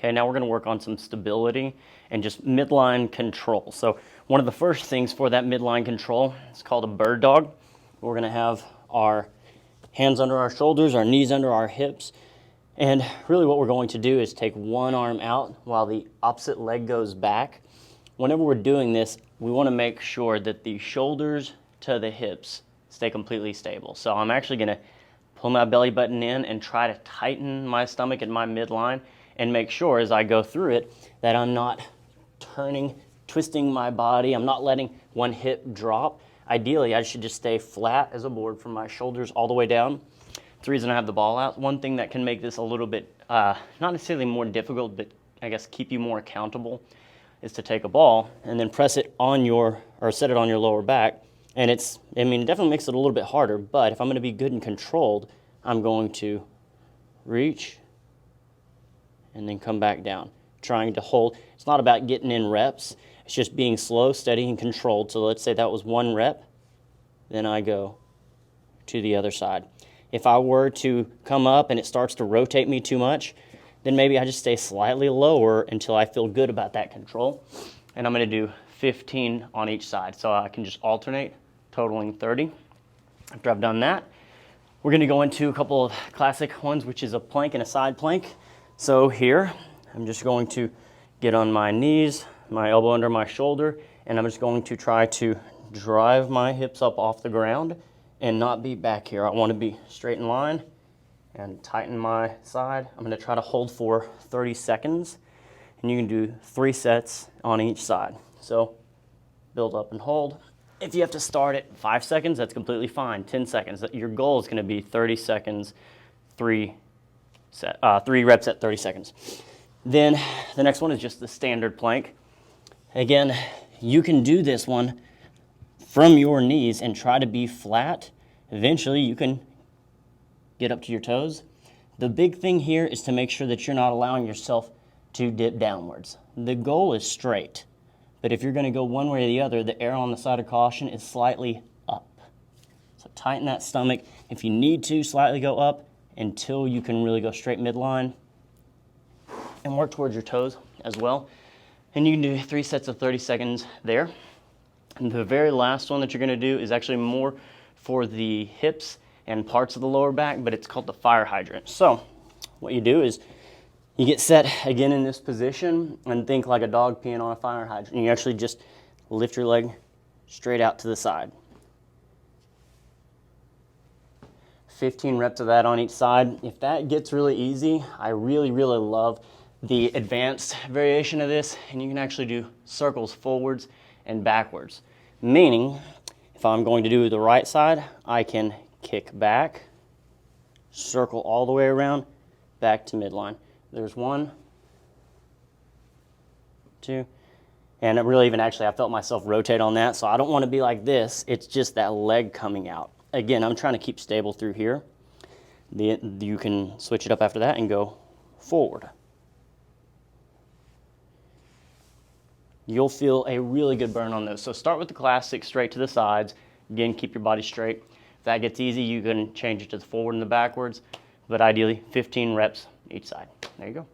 Okay, now we're gonna work on some stability and just midline control. So one of the first things for that midline control is called a bird dog. We're gonna have our hands under our shoulders, our knees under our hips. And really what we're going to do is take one arm out while the opposite leg goes back. Whenever we're doing this, we wanna make sure that the shoulders to the hips stay completely stable. So I'm actually gonna pull my belly button in and try to tighten my stomach and my midline and make sure as I go through it that I'm not turning, twisting my body. I'm not letting one hip drop. Ideally, I should just stay flat as a board from my shoulders all the way down. It's the reason I have the ball out. One thing that can make this a little bit, not necessarily more difficult, but I guess keep you more accountable, is to take a ball and then press it on your, or set it on your lower back. And it definitely makes it a little bit harder, but if I'm gonna be good and controlled, I'm going to reach and then come back down, trying to hold. It's not about getting in reps, it's just being slow, steady, and controlled. So let's say that was 1 rep, then I go to the other side. If I were to come up and it starts to rotate me too much, then maybe I just stay slightly lower until I feel good about that control. And I'm gonna do 15 on each side. So I can just alternate, totaling 30. After I've done that, we're gonna go into a couple of classic ones, which is a plank and a side plank. So here, I'm just going to get on my knees, my elbow under my shoulder, and I'm just going to try to drive my hips up off the ground and not be back here. I want to be straight in line and tighten my side. I'm going to try to hold for 30 seconds, and you can do 3 sets on each side. So build up and hold. If you have to start at 5 seconds, that's completely fine. 10 seconds. Your goal is going to be 30 seconds, 3 reps at 30 seconds. Then the next one is just the standard plank. Again, you can do this one from your knees and try to be flat. Eventually you can get up to your toes. The big thing here is to make sure that you're not allowing yourself to dip downwards. The goal is straight, but if you're going to go one way or the other, the arrow on the side of caution is slightly up. So tighten that stomach. If you need to, slightly go up until you can really go straight midline, and work towards your toes as well. And you can do 3 sets of 30 seconds there. And the very last one that you're gonna do is actually more for the hips and parts of the lower back, but it's called the fire hydrant. So what you do is you get set again in this position and think like a dog peeing on a fire hydrant. You actually just lift your leg straight out to the side. 15 reps of that on each side. If that gets really easy, I really love the advanced variation of this, and you can actually do circles forwards and backwards. Meaning, if I'm going to do the right side, I can kick back, circle all the way around, back to midline. There's 1, 2, and it really even actually, I felt myself rotate on that, so I don't want to be like this. It's just that leg coming out. Again, I'm trying to keep stable through here. You can switch it up after that and go forward. You'll feel a really good burn on those. So start with the classic straight to the sides. Again, keep your body straight. If that gets easy, you can change it to the forward and the backwards, but ideally 15 reps each side. There you go.